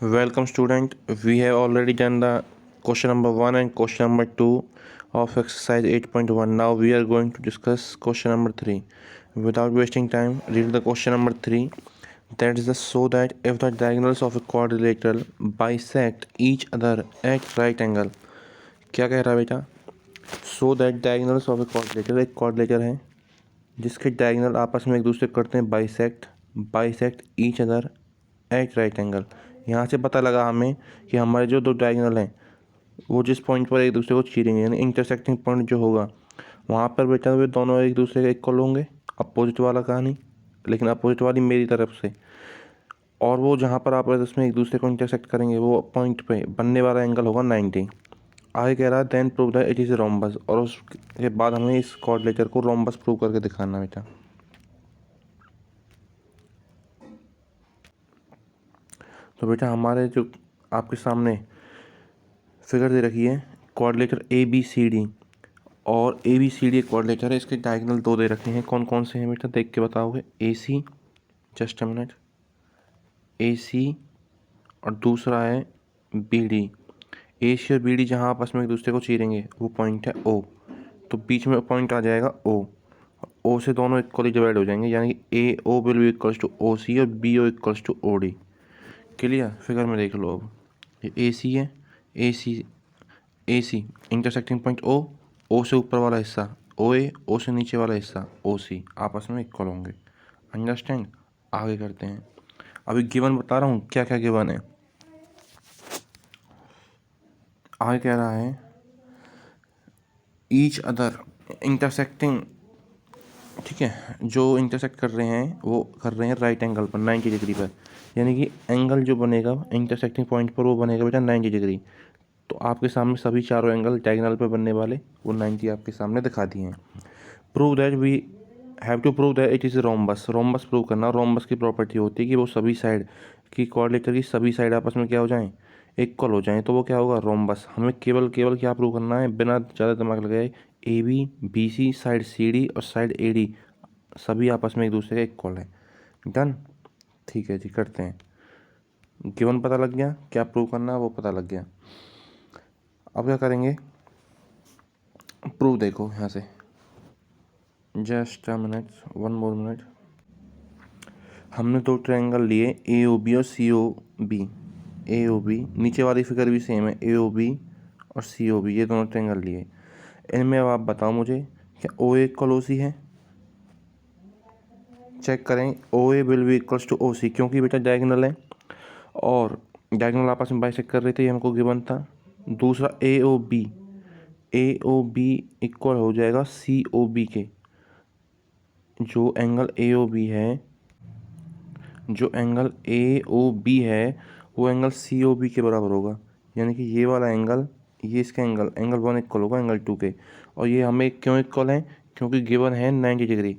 Welcome student, we have already done the question number 1 and question number 2 of exercise 8.1. Now we are going to discuss question number 3. Without wasting time, read the question number 3. That is the so that if the diagonals of a quadrilateral bisect each other at right angle. क्या कह रहा है बेटा? So that diagonals of a quadrilateral, एक quadrilateral है जिसके diagonal आपस में एक दूसरे करते हैं bisect each other at right angle. यहाँ से पता लगा हमें कि हमारे जो दो डायगोनल हैं वो जिस पॉइंट पर एक दूसरे को चीरेंगे, यानी इंटरसेक्टिंग पॉइंट जो होगा वहाँ पर बेटा वे दोनों एक दूसरे के इक्वल होंगे। अपोजिट वाला कहानी, लेकिन अपोजिट वाली मेरी तरफ से, और वो जहाँ पर आप उसमें एक दूसरे को इंटरसेक्ट करेंगे वो पॉइंट पे बनने वाला एंगल होगा 90। आगे कह रहा है then prove that it is rhombus, और उसके बाद हमें इस क्वाड्रिलेटरल को रोम्बस प्रूव करके दिखाना बेटा। तो बेटा हमारे जो आपके सामने फिगर दे रखी है क्वाड्रिलेटर ABCD, और ABCD एक क्वाड्रिलेटर है, इसके डायगोनल दो दे रखे हैं। कौन कौन से हैं बेटा देख के बताओगे? AC, just a minute, AC और दूसरा है BD। AC और BD जहाँ आपस में एक दूसरे को चीरेंगे वो पॉइंट है O, तो बीच में पॉइंट आ जाएगा O से दोनों इक्वली डिवाइड हो जाएंगे, यानी कि AO will be equals to OC और BO equals to OD। Clear? Figure में देख लो। अब ये AC है, AC इंटरसेक्टिंग पॉइंट O से ऊपर वाला हिस्सा OA, O से नीचे वाला हिस्सा OC आपस में इक्वल होंगे। अंडरस्टैंड? आगे करते हैं। अभी गिवन बता रहा हूँ क्या क्या गिवन है। आगे कह रहा है ईच अदर इंटरसेक्टिंग, ठीक है, जो इंटरसेक्ट कर रहे हैं वो कर रहे हैं राइट एंगल पर 90 डिग्री पर, यानी कि एंगल जो बनेगा इंटरसेक्टिंग पॉइंट पर वो बनेगा बेटा 90 डिग्री। तो आपके सामने सभी चारों एंगल डायगोनल पे बनने वाले वो 90 आपके सामने दिखा दिए हैं। Prove that we have to prove that it is rhombus. Rhombus prove करना। रोम्बस की प्रॉपर्टी होती है कि वो सभी साइड की क्वाड्रिलेटरल की सभी साइड आपस में क्या हो जाएं, इक्वल हो जाएं, तो वो क्या होगा? रोम्बस। हमें केवल क्या प्रूव करना है बिना ज़्यादा दिमाग लगाए? AB BC साइड CD और साइड AD सभी आपस में एक दूसरे के इक्वल है। डन? ठीक है जी, करते हैं। गिवन पता लग गया, क्या प्रूव करना है वो पता लग गया। अब क्या करेंगे? प्रूव देखो यहाँ से, just a minute, one more minute. हमने दो ट्रायंगल लिए AOB और COB। AOB, नीचे वाली फिगर भी सेम है, AOB और COB, ये दोनों ट्रायंगल लिए। इनमें अब आप बताओ मुझे क्या OA इक्वल OC है? चेक करें, OA will be equals to OC, क्योंकि बेटा डायगोनल है और डायगोनल आपस में बाइसेक्ट कर रहे थे, ये हमको गिवन था। दूसरा AOB इक्वल हो जाएगा COB के। जो एंगल AOB है वो एंगल COB के बराबर होगा, यानी कि ये वाला एंगल, ये इसका एंगल 1 इक्वल होगा एंगल 2 के। और ये हमें क्यों इक्वल है? क्योंकि गिवन है 90 डिग्री,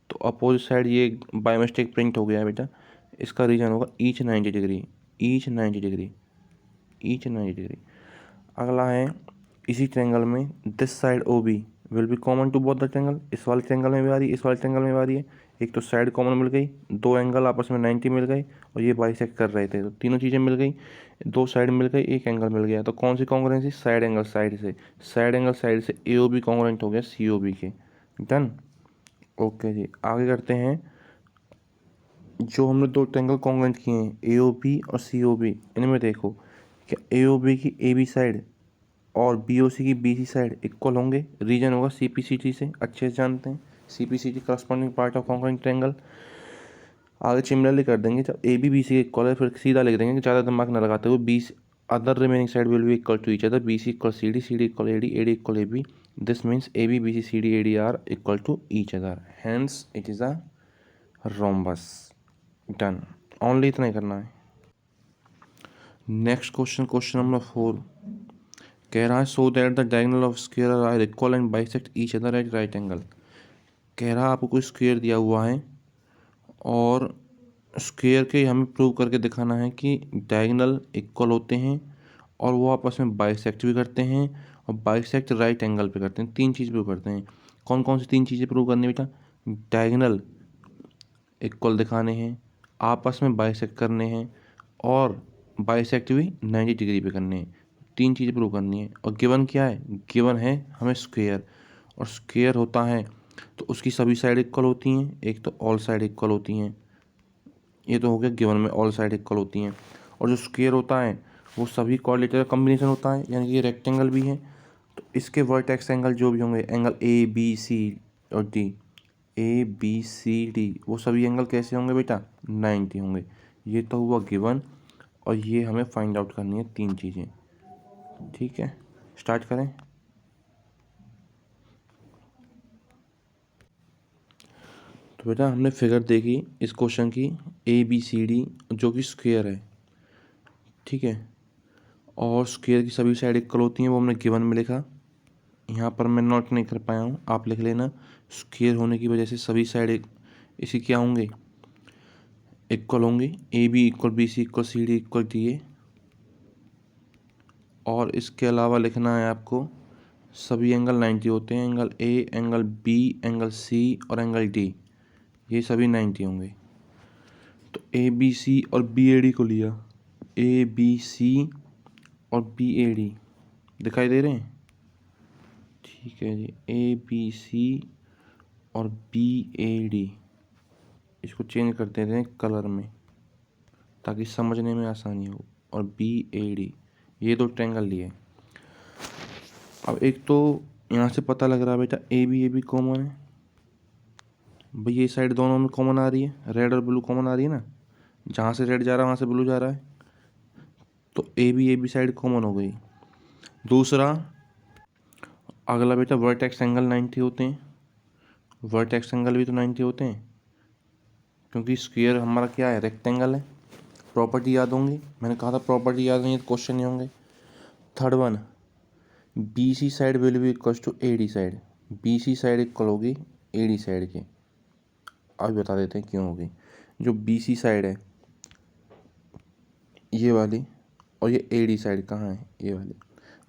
तो अपोजिट साइड ये बाय मिस्टेक प्रिंट हो गया है बेटा। इसका रीजन होगा each 90 degree, each 90 degree, each 90 degree. अगला है इसी ट्रायंगल में this side OB will be common to both the triangle. इस वाले ट्रायंगल में भी आ रही है, इस वाले ट्रायंगल में भी आ रही है। एक तो साइड कॉमन मिल गई, दो एंगल आपस में 90 मिल गए, और ये बाइसेक्ट कर रहे थे तो तीनों चीज़ें मिल गई, दो साइड मिल गई, एक एंगल मिल गया। तो कौन सी कॉन्ग्रुएंसी? साइड एंगल साइड से AOB कॉन्ग्रुएंट हो गया COB के। डन? ओके जी, आगे करते हैं। जो हमने दो ट्रायंगल कॉन्ग्रुएंट किए हैं AOB और COB, इनमें देखो क्या AOB की AB साइड और BOC की BC साइड इक्वल होंगे? रीजन होगा CPCT से, अच्छे से जानते हैं। CPCT corresponding part of congruent triangle. आगे सिमिलरली कर देंगे, जब AB BC के इक्वल है फिर सीधा लिख देंगे कि ज़्यादा दिमाग न लगाते हुए, BC other remaining side will be equal to each other. BC equal CD, CD equal AD, AD equal AB। This means AB BC CD AD are equal to each other, hence it is a rhombus. Done? Only इतना ही करना है। Next question number 4 कह रहा है so that the diagonal of square are equal and bisect each other at right angle. कह रहा है आपको कोई स्क्वायर दिया हुआ है और स्क्वायर के हमें प्रूव करके दिखाना है कि डायगोनल इक्वल होते हैं और वो आपस में बाइसेक्ट भी करते हैं, और बाइसेक्ट राइट एंगल पे करते हैं। तीन चीज़ प्रूव करते हैं। कौन कौन सी तीन चीज़ें प्रूव करनी बेटा? डायगोनल इक्वल दिखाने हैं, आपस में बाइसेक्ट करने हैं, और बाइसेक्ट भी 90 डिग्री पे करने हैं। 3 चीज़ें प्रूव करनी है। और गिवन क्या है? गिवन है हमें स्क्वायर, और स्क्वायर होता है तो उसकी सभी साइड इक्वल होती हैं, एक तो ऑल साइड इक्वल होती हैं। ये तो हो गया गिवन में ऑल साइड इक्वल होती हैं। और जो स्क्वायर होता है वो सभी कोऑर्डिनेटर का कॉम्बिनेशन होता है, यानी कि ये रेक्टेंगल भी है तो इसके वर्टेक्स एंगल जो भी होंगे, एंगल ए बी सी और D, A B C D, वो सभी एंगल कैसे होंगे बेटा? 90 होंगे। ये तो हुआ गिवन, और ये हमें फाइंड आउट करनी है 3 चीज़ें। ठीक है, स्टार्ट करें। तो बेटा हमने फिगर देखी इस क्वेश्चन की, ए बी सी डी, जो कि स्क्वायर है। ठीक है, और स्क्वायर की सभी साइड इक्वल होती हैं, वो हमने गिवन में लिखा। यहाँ पर मैं नोट नहीं कर पाया हूँ, आप लिख लेना। स्क्वायर होने की वजह से सभी साइड इसी क्या होंगे? इक्वल होंगे। A B equal B C equal C D equal D A. और इसके अलावा लिखना है आपको, सभी एंगल 90 होते हैं। Angle A, angle B, angle C और एंगल डी, ये सभी 90 होंगे। तो ए बी सी और बी ए डी को लिया। ए बी सी और बी ए डी दिखाई दे रहे हैं? ठीक है जी, ए बी सी और बी ए डी, इसको चेंज कर देते हैं कलर में ताकि समझने में आसानी हो। और बी ए डी, ये 2 ट्रायंगल लिए। अब एक तो यहाँ से पता लग रहा है बेटा ए बी कॉमन है। भाई ये साइड दोनों में कॉमन आ रही है, रेड और ब्लू कॉमन आ रही है ना, जहाँ से रेड जा रहा है वहाँ से ब्लू जा रहा है, तो ए बी साइड कॉमन हो गई। दूसरा अगला बेटा वर्टेक्स एंगल 90 होते हैं। वर्टेक्स एंगल भी तो 90 होते हैं, क्योंकि स्क्वायर हमारा क्या है? रेक्टेंगल है। प्रॉपर्टी याद होंगी, मैंने कहा था प्रॉपर्टी याद नहीं है तो क्वेश्चन नहीं होंगे। Third one, B C side will be equal to A D side. B C side equal होगी ए डी साइड के। अब बता देते हैं क्यों होगी। जो बी सी साइड है ये वाली, और ये ए डी साइड कहाँ है? ये वाली।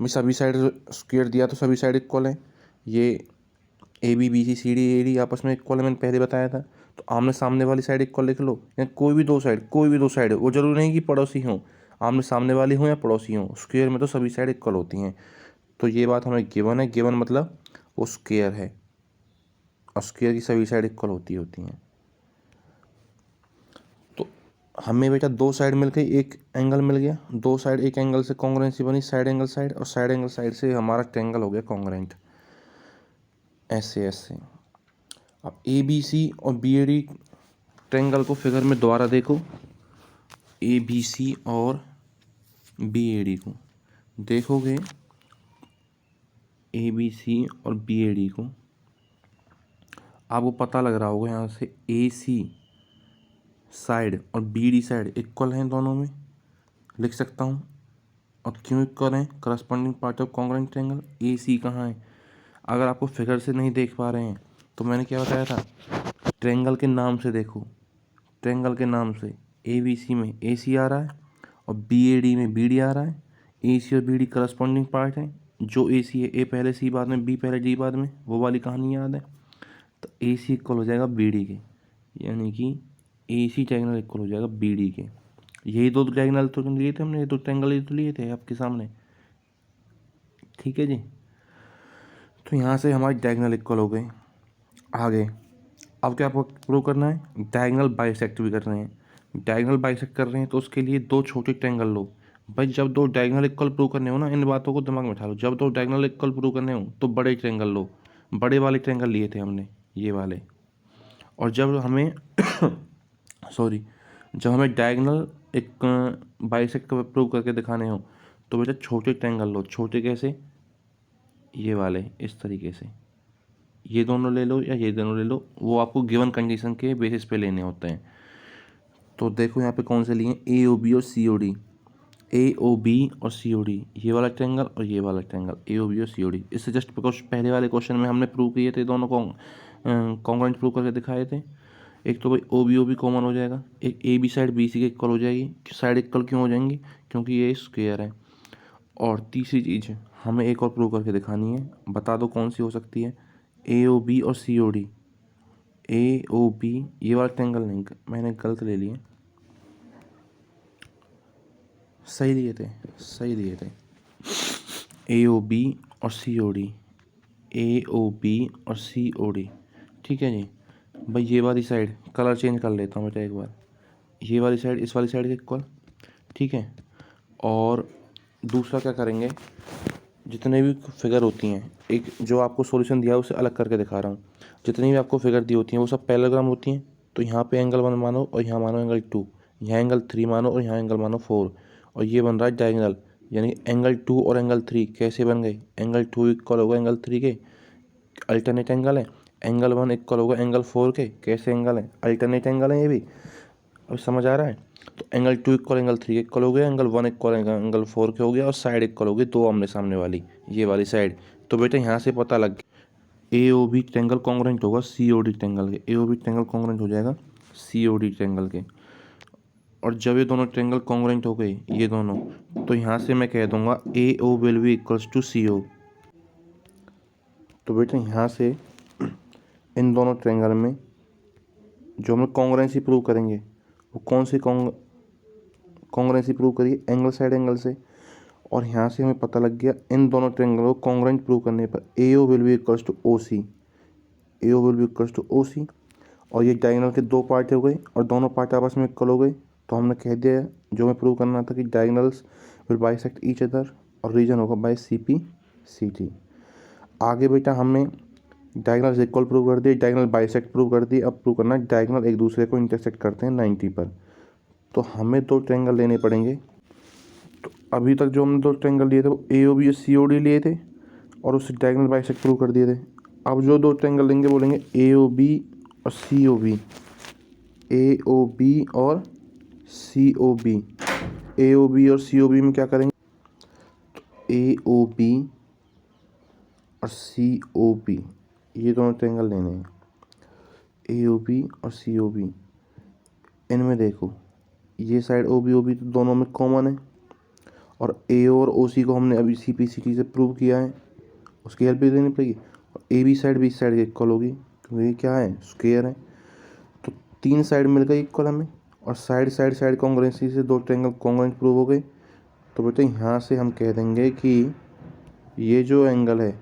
मैं सभी साइड स्क्वायर दिया तो सभी साइड इक्वल है। ये A B C C D A D आपस में इक्वल है, मैंने पहले बताया था। तो आमने सामने वाली साइड इक्वल लिख लो, या कोई भी दो साइड, वो जरूरी नहीं कि पड़ोसी हों, आमने सामने वाली हों या पड़ोसी हों, स्क्वायर में तो सभी साइड इक्वल होती हैं। तो ये बात हमें गिवन है। गिवन मतलब वो स्क्वायर है, और स्क्वायर की सभी साइड इक्वल होती हैं। तो हमें बेटा 2 साइड मिल गई, एक एंगल मिल गया। 2 साइड एक एंगल से कॉन्ग्रुएंसी बनी, साइड एंगल साइड, और साइड एंगल साइड से हमारा ट्रायंगल हो गया कॉन्ग्रुएंट। ऐसे ऐसे। अब ए बी सी और बी ए डी ट्रायंगल को फिगर में दोबारा देखो। ए बी सी और बी ए डी को देखोगे, ए बी सी और बी ए डी को आपको पता लग रहा होगा यहाँ से ए सी साइड और बी डी साइड इक्वल हैं, दोनों में लिख सकता हूँ। और क्यों इक्वल हैं? Corresponding part of congruent triangle. A C कहाँ है? अगर आपको फिगर से नहीं देख पा रहे हैं तो मैंने क्या बताया था, ट्रायंगल के नाम से देखो। ट्रायंगल के नाम से ए बी सी में ए सी आ रहा है, और बी ए डी में बी डी आ रहा है। ए सी और बी डी करस्पॉन्डिंग पार्ट है। जो ए सी है, ए पहले सी बाद में, बी पहले डी बाद में, वो वाली कहानी याद है। तो ए सी इक्वल हो जाएगा बी डी के, यानी कि ए सी ट्रायंगल इक्वल हो जाएगा बी डी के। यही 2 ट्रायंगल तो लिए थे हमने, ये 2 ट्रायंगल ही तो लिए थे आपके सामने। ठीक है जी, तो यहाँ से हमारी डायगोनल इक्वल हो गई। आगे अब क्या प्रूव करना है? डायगोनल बाइसेक्ट भी कर रहे हैं। डायगोनल बाइसेक्ट कर रहे हैं तो उसके लिए 2 छोटे ट्रायंगल लो। भाई जब 2 डायगोनल इक्वल प्रूव करने हो ना, इन बातों को दिमाग में उठा लो। जब 2 डायगोनल इक्वल प्रूव करने हो तो बड़े ट्रायंगल लो। बड़े वाले ट्रायंगल लिए थे हमने, ये वाले। और जब हमें सॉरी, जब हमें डायगोनल एक बाइसेक्ट प्रूव करके दिखाने हो तो बेटा छोटे ट्रायंगल लो। छोटे कैसे? ये वाले, इस तरीके से। ये दोनों ले लो या ये दोनों ले लो, वो आपको गिवन कंडीशन के बेसिस पे लेने होते हैं। तो देखो यहाँ पे कौन से लिए, ए ओ बी और सी ओ डी। ए ओ बी और सी ओ डी, ये वाला ट्रायंगल और ये वाला ट्रायंगल, ए ओ बी और सी ओ डी। इससे जस्ट पहले वाले क्वेश्चन में हमने प्रूव किए थे, दोनों को कॉन्ग्रुएंट प्रूव करके दिखाए थे। एक तो भाई ओ बी कॉमन हो जाएगा, एक A B side B C के इक्वल हो जाएगी। साइड इक्वल क्यों हो जाएंगी? क्योंकि ये स्क्वायर है। और तीसरी चीज़ हमें एक और प्रूव करके दिखानी है, बता दो कौन सी हो सकती है। ए ओ बी और सी ओ डी। ए ओ बी, ये वाला ट्रायंगल नहीं, मैंने गलत ले लिया। सही लिए थे, सही लिए थे। ए ओ बी और सी ओ डी, ए ओ बी और सी ओ डी, ठीक है जी। भाई ये वाली साइड कलर चेंज कर लेता हूँ बेटा एक बार, ये वाली साइड इस वाली साइड के इक्वल, ठीक है। और दूसरा क्या करेंगे, जितने भी फिगर होती हैं, एक जो आपको सॉल्यूशन दिया है उसे अलग करके दिखा रहा हूँ। जितनी भी आपको फिगर दी होती हैं वो सब पैरेललोग्राम होती हैं। तो यहाँ पे एंगल 1 मानो और यहाँ मानो एंगल 2, यहाँ एंगल 3 मानो और यहाँ एंगल मानो 4, और ये बन रहा है डायगोनल। यानी एंगल 2 और एंगल 3 कैसे बन गए, एंगल 2 इक्वल होगा एंगल 3 के, अल्टरनेट एंगल है। एंगल 1 इक्वल होगा एंगल 4 के, कैसे एंगल है, अल्टरनेट एंगल है ये भी। अब समझ आ रहा है। तो एंगल 2 इक्वल एंगल 3 के इक्वल हो गया, एंगल 1 इक्वल एंगल 4 के हो गया, और साइड इक्वल हो गई दो आमने सामने वाली, ये वाली साइड। तो बेटा यहाँ से पता लग गया ए ओ बी ट्रेंगल कॉन्ग्रुएंट होगा सी ओ डी ट्रेंगल के, ए ओ बी ट्रेंगल कॉन्ग्रुएंट हो जाएगा सी ओ डी ट्रेंगल के। और जब ये दोनों ट्रेंगल कॉन्ग्रुएंट हो गए ये दोनों, तो यहाँ से मैं कह दूंगा A O will be equals to C O. तो बेटा यहाँ से इन दोनों ट्रेंगल में जो हम कॉन्ग्रुएंसी प्रूव करेंगे वो कौन सी कॉन्ग्रुएंसी प्रूव करिए, एंगल साइड एंगल से। और यहाँ से हमें पता लग गया इन दोनों ट्रेंगल को कॉन्ग्रुएंट प्रूव करने पर A O will be equals to O C, A O will be equals to O C. और ये डायगोनल के दो पार्ट हो गए और दोनों पार्ट आपस में इक्वल हो गए। तो हमने कह दिया जो हमें प्रूव करना था कि diagonals will bisect each other, और रीजन होगा by C P C T. आगे बेटा हमने डायगोनल्स इक्वल प्रूव कर दिए, डायगोनल बाइसेक्ट प्रूव कर दिए। अब प्रूव करना है डायगोनल एक दूसरे को इंटरसेक्ट करते हैं 90 पर। तो हमें दो ट्रायंगल लेने पड़ेंगे। तो अभी तक जो हमने दो ट्रायंगल लिए थे वो ए ओ बी और सी ओ डी लिए थे और उससे डायगोनल बाइसेक्ट प्रूव कर दिए थे। अब जो दो ट्रायंगल लेंगे बोलेंगे ए ओ बी और सी ओ बी, ए ओ बी और सी ओ बी। ए ओ बी और सी ओ बी में क्या करेंगे, ए ओ बी और सी ओ बी ये दोनों ट्रायंगल लेने हैं, ए ओ बी और सी ओ बी। इनमें देखो ये साइड ओ बी तो दोनों में कॉमन है, और ए और ओ सी को हमने अभी सी पी सी टी से प्रूव किया है, उसकी हेल्प भी लेनी पड़ेगी। और A B side B side के इक्वल होगी क्योंकि ये क्या है, स्क्वायर है। तो तीन साइड मिल गई इक्वल हमें, और साइड साइड साइड कॉन्ग्रुएंसी से दो ट्रायंगल कॉन्ग्रुएंट प्रूव हो गए। तो बेटे यहाँ से हम कह देंगे कि ये जो एंगल है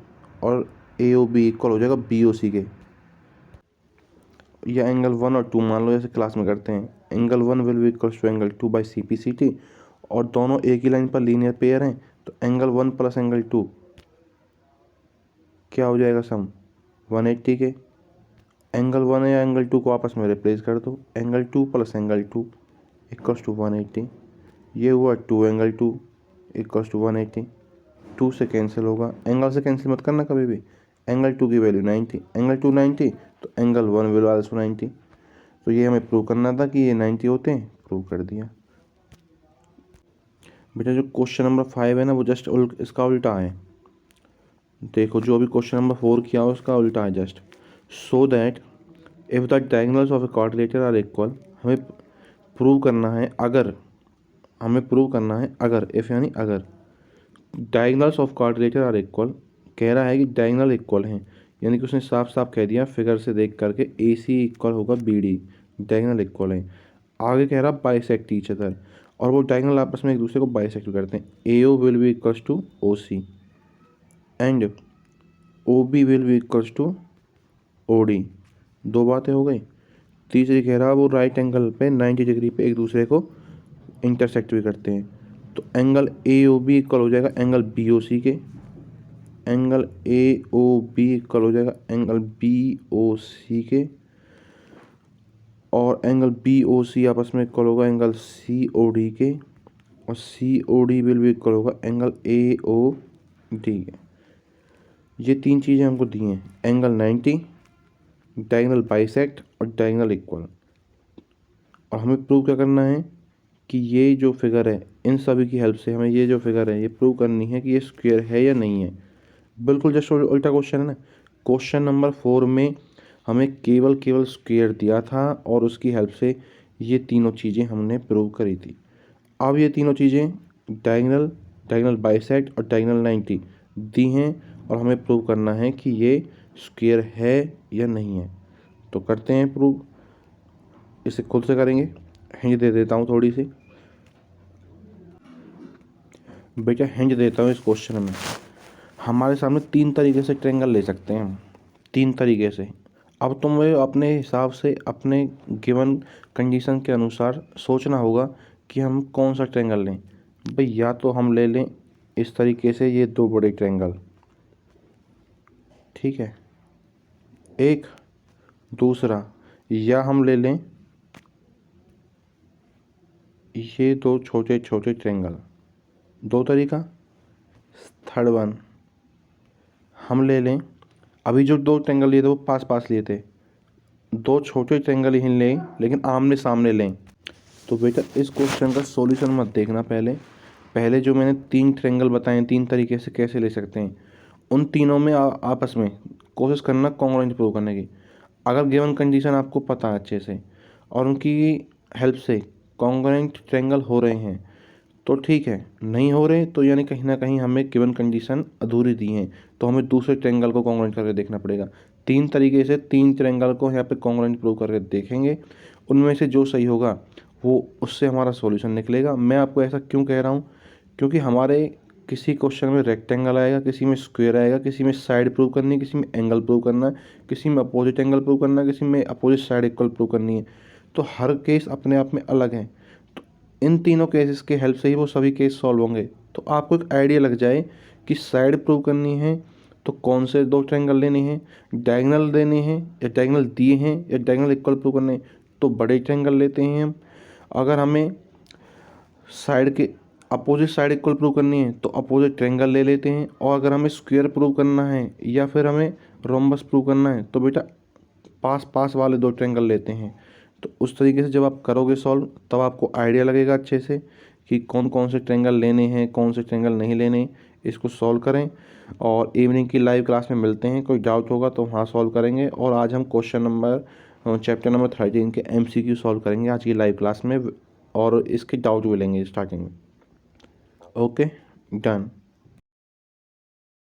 और ए ओ बी इक्वल हो जाएगा बी ओ सी के, या एंगल 1 और 2 मान लो जैसे क्लास में करते हैं। Angle 1 will be equals to angle 2 by C P C T, और दोनों एक ही लाइन पर लीनियर पेयर हैं। तो एंगल 1 प्लस एंगल 2 क्या हो जाएगा सम 180 के। एंगल 1 या एंगल 2 को आपस में रिप्लेस कर दो, angle 2 plus angle 2 equals to 180। ये हुआ 2 एंगल 2 इक्वल्स टू 180। 2 से कैंसिल होगा, एंगल से कैंसिल मत करना कभी भी। एंगल 2 की वैल्यू 90, एंगल 2 90, तो एंगल 1 विल आल्सो 90। तो ये हमें प्रूव करना था कि ये 90 होते हैं, प्रूव कर दिया। बेटा जो क्वेश्चन नंबर 5 है ना वो जस्ट इसका उल्टा है। देखो जो अभी क्वेश्चन नंबर 4 किया हो उसका उल्टा है just. So that if the diagonals of a quadrilateral are equal, हमें प्रूव करना है अगर, हमें प्रूव करना है अगर, इफ़ यानी अगर diagonals of quadrilateral are equal, कह रहा है कि डायगोनल इक्वल हैं, यानी कि उसने साफ साफ कह दिया फिगर से देख करके ए सी इक्वल होगा बी डी, डायगोनल इक्वल है। आगे कह रहा बाइसेक्ट ईच अदर, और वो डायगोनल आपस में एक दूसरे को बाइसेक्ट करते हैं। A O will be equals to O C and O B will be equals to O D. दो बातें हो गई। तीसरी कह रहा वो राइट एंगल पे 90 डिग्री पे एक दूसरे को इंटरसेक्ट भी करते हैं। तो angle A O B equal हो जाएगा एंगल बी ओ सी के, angle A O B equal हो जाएगा एंगल बी ओ सी के, और एंगल बी ओ सी आपस में इक्वल होगा एंगल सी ओ डी के, और सी ओ डी विल भी इक्वल होगा एंगल ए ओ डी के। ये तीन चीज़ें हमको दी हैं, एंगल 90, डायगोनल बाइसेक्ट और डायगोनल इक्वल। और हमें प्रूव क्या करना है कि ये जो फिगर है इन सभी की हेल्प से हमें ये जो फिगर है ये प्रूव करनी है कि ये स्क्वायर है या नहीं है। बिल्कुल जस्ट उल्टा क्वेश्चन है ना। क्वेश्चन नंबर 4 में हमें केवल स्क्वायर दिया था और उसकी हेल्प से ये तीनों चीज़ें हमने प्रूव करी थी। अब ये तीनों चीज़ें डायगोनल, डायगोनल बाइसेक्ट और डायगोनल 90 दी हैं, और हमें प्रूव करना है कि ये स्क्वायर है या नहीं है। तो करते हैं प्रूव, इसे खुद से करेंगे। हिंट दे देता हूँ थोड़ी सी। बेटा हिंट देता हूँ इस क्वेश्चन में। हमारे सामने 3 तरीके से ट्रायंगल ले सकते हैं हम, 3 तरीके से। अब तुम्हें अपने हिसाब से अपने गिवन कंडीशन के अनुसार सोचना होगा कि हम कौन सा ट्रायंगल लें। भाई या तो हम ले लें इस तरीके से ये 2 बड़े ट्रायंगल, ठीक है, एक। दूसरा, या हम ले लें ये 2 छोटे छोटे ट्रायंगल, 2 तरीका। थर्ड वन, हम ले लें अभी जो 2 ट्रायंगल लिए थे वो पास पास लिए थे, 2 छोटे ट्रायंगल ही लें लेकिन आमने सामने लें। तो बेटा इस क्वेश्चन का सॉल्यूशन मत देखना, पहले पहले जो मैंने 3 ट्रायंगल बताए 3 तरीके से कैसे ले सकते हैं, उन तीनों में आपस में कोशिश करना कॉन्ग्रुएंट प्रूव करने की। अगर गिवन कंडीशन आपको पता है अच्छे से और उनकी हेल्प से कॉन्ग्रुएंट ट्रायंगल हो रहे हैं तो ठीक है, नहीं हो रहे तो यानी कहीं ना कहीं हमें गिवन कंडीशन अधूरी दी है, तो हमें दूसरे ट्रायंगल को कॉन्ग्रुएंट करके देखना पड़ेगा। 3 तरीके से 3 ट्रायंगल को यहाँ पे कॉन्ग्रुएंट प्रूव करके देखेंगे, उनमें से जो सही होगा वो उससे हमारा सॉल्यूशन निकलेगा। मैं आपको ऐसा क्यों कह रहा हूँ, क्योंकि हमारे किसी क्वेश्चन में रेक्टेंगल आएगा, किसी में स्क्वायर आएगा, किसी में साइड प्रूव करनी है, किसी में एंगल प्रूव करना है, किसी में अपोजिट एंगल प्रूव करना है, किसी में अपोजिट साइड इक्वल प्रूव करनी है। तो हर केस अपने आप में अलग है, तो इन तीनों केसेस के हेल्प से ही वो सभी केस सॉल्व होंगे। तो आपको एक आइडिया लग जाए कि साइड प्रूव करनी है तो कौन से 2 ट्रायंगल लेने हैं, डायगोनल देने हैं या डायगोनल दिए हैं या डायगोनल इक्वल प्रूव करने हैं तो बड़े ट्रायंगल लेते हैं हम। अगर हमें साइड के अपोजिट साइड इक्वल प्रूव करनी है तो अपोजिट ट्रायंगल ले लेते हैं, और अगर हमें स्क्वायर प्रूव करना है या फिर हमें रोम्बस प्रूव करना है तो बेटा पास पास वाले 2 ट्रायंगल लेते हैं। तो उस तरीके से जब आप करोगे सॉल्व तब आपको आइडिया लगेगा अच्छे से कि कौन कौन से ट्रायंगल लेने हैं, कौन से ट्रायंगल नहीं लेने। इसको सॉल्व करें और इवनिंग की लाइव क्लास में मिलते हैं। कोई डाउट होगा तो वहाँ सॉल्व करेंगे, और आज हम चैप्टर नंबर 13 के MCQ सॉल्व करेंगे आज की लाइव क्लास में, और इसके डाउट भी लेंगे स्टार्टिंग में। Okay, done.